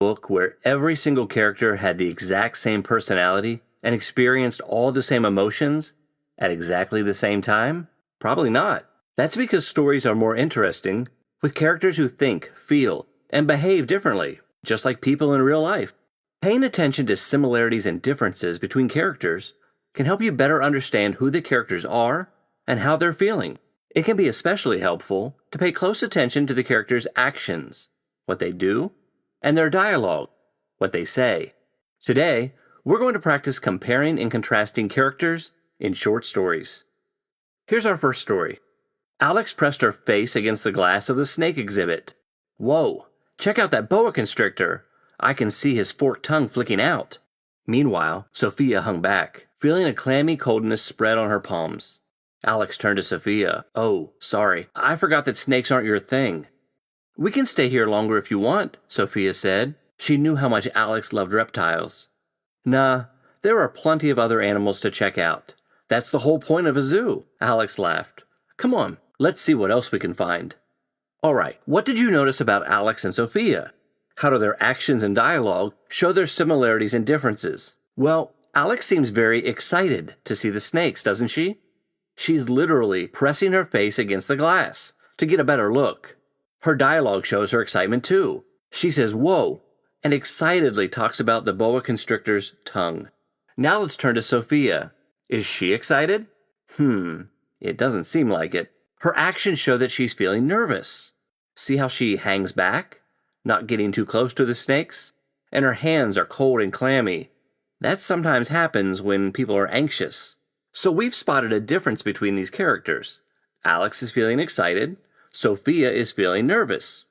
Book where every single character had the exact same personality and experienced all the same emotions at exactly the same time? Probably not. That's because stories are more interesting with characters who think, feel, and behave differently, just like people in real life. Paying attention to similarities and differences between characters can help you better understand who the characters are and how they're feeling. It can be especially helpful to pay close attention to the characters' actions, what they do, and their dialogue, what they say. Today, we're going to practice comparing and contrasting characters in short stories. Here's our first story. Alex pressed her face against the glass of the snake exhibit. Whoa, check out that boa constrictor. I can see his forked tongue flicking out. Meanwhile, Sophia hung back, feeling a clammy coldness spread on her palms. Alex turned to Sophia. Oh, sorry, I forgot that snakes aren't your thing. We can stay here longer if you want, Sophia said. She knew how much Alex loved reptiles. Nah, there are plenty of other animals to check out. That's the whole point of a zoo, Alex laughed. Come on, let's see what else we can find. All right, what did you notice about Alex and Sophia? How do their actions and dialogue show their similarities and differences? Well, Alex seems very excited to see the snakes, doesn't she? She's literally pressing her face against the glass to get a better look. Her dialogue shows her excitement too. She says, whoa, and excitedly talks about the boa constrictor's tongue. Now let's turn to Sophia. Is she excited? It doesn't seem like it. Her actions show that she's feeling nervous. See how she hangs back, not getting too close to the snakes? And her hands are cold and clammy. That sometimes happens when people are anxious. So we've spotted a difference between these characters. Alex is feeling excited. Sophia is feeling nervous.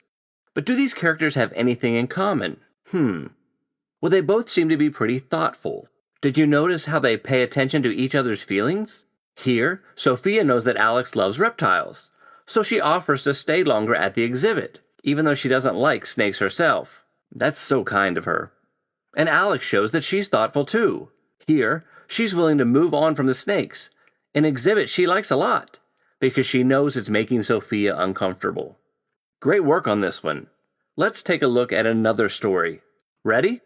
But do these characters have anything in common? Well, they both seem to be pretty thoughtful. Did you notice how they pay attention to each other's feelings? Here, Sophia knows that Alex loves reptiles, so she offers to stay longer at the exhibit, even though she doesn't like snakes herself. That's so kind of her. And Alex shows that she's thoughtful too. Here, she's willing to move on from the snakes, an exhibit she likes a lot, because she knows it's making Sophia uncomfortable. Great work on this one. Let's take a look at another story. Ready?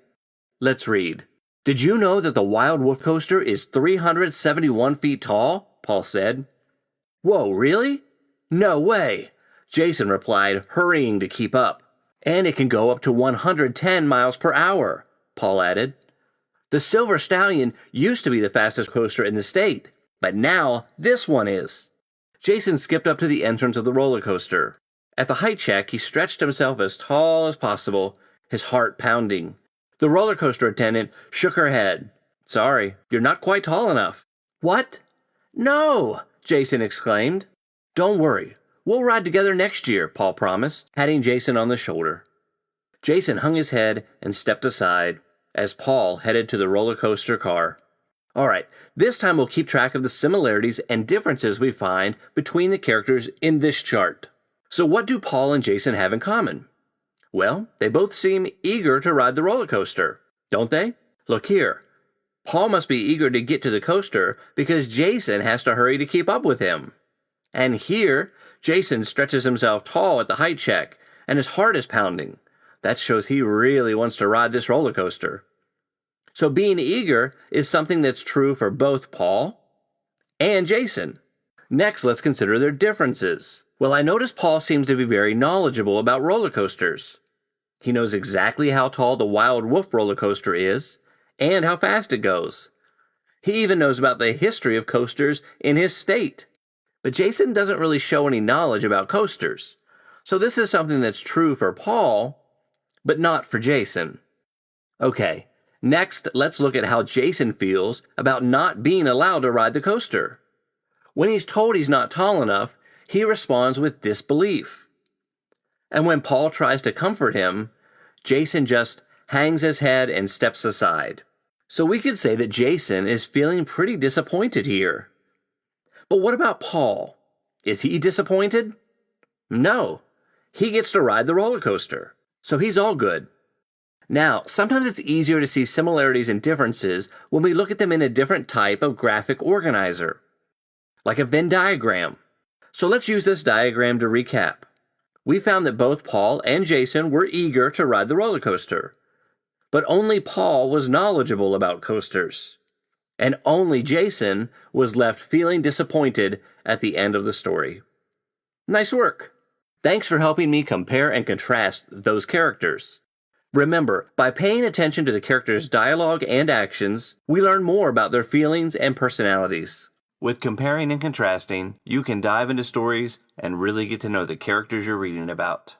Let's read. Did you know that the Wild Wolf coaster is 371 feet tall? Paul said. Whoa, really? No way, Jason replied, hurrying to keep up. And it can go up to 110 miles per hour, Paul added. The Silver Stallion used to be the fastest coaster in the state, but now this one is. Jason skipped up to the entrance of the roller coaster. At the height check, he stretched himself as tall as possible, his heart pounding. The roller coaster attendant shook her head. Sorry, you're not quite tall enough. What? No, Jason exclaimed. Don't worry, we'll ride together next year, Paul promised, patting Jason on the shoulder. Jason hung his head and stepped aside as Paul headed to the roller coaster car. All right, this time we'll keep track of the similarities and differences we find between the characters in this chart. So what do Paul and Jason have in common? Well, they both seem eager to ride the roller coaster, don't they? Look here. Paul must be eager to get to the coaster because Jason has to hurry to keep up with him. And here, Jason stretches himself tall at the height check, and his heart is pounding. That shows he really wants to ride this roller coaster. So being eager is something that's true for both Paul and Jason. Next, let's consider their differences. Well, I noticed Paul seems to be very knowledgeable about roller coasters. He knows exactly how tall the Wild Wolf roller coaster is and how fast it goes. He even knows about the history of coasters in his state. But Jason doesn't really show any knowledge about coasters. So this is something that's true for Paul, but not for Jason. Okay, next let's look at how Jason feels about not being allowed to ride the coaster. When he's told he's not tall enough, he responds with disbelief. And when Paul tries to comfort him, Jason just hangs his head and steps aside. So we could say that Jason is feeling pretty disappointed here. But what about Paul? Is he disappointed? No. He gets to ride the roller coaster, so he's all good. Now, sometimes it's easier to see similarities and differences when we look at them in a different type of graphic organizer, like a Venn diagram. So let's use this diagram to recap. We found that both Paul and Jason were eager to ride the roller coaster. but only Paul was knowledgeable about coasters. And only Jason was left feeling disappointed at the end of the story. Nice work! Thanks for helping me compare and contrast those characters. Remember, by paying attention to the characters' dialogue and actions, we learn more about their feelings and personalities. With comparing and contrasting, you can dive into stories and really get to know the characters you're reading about.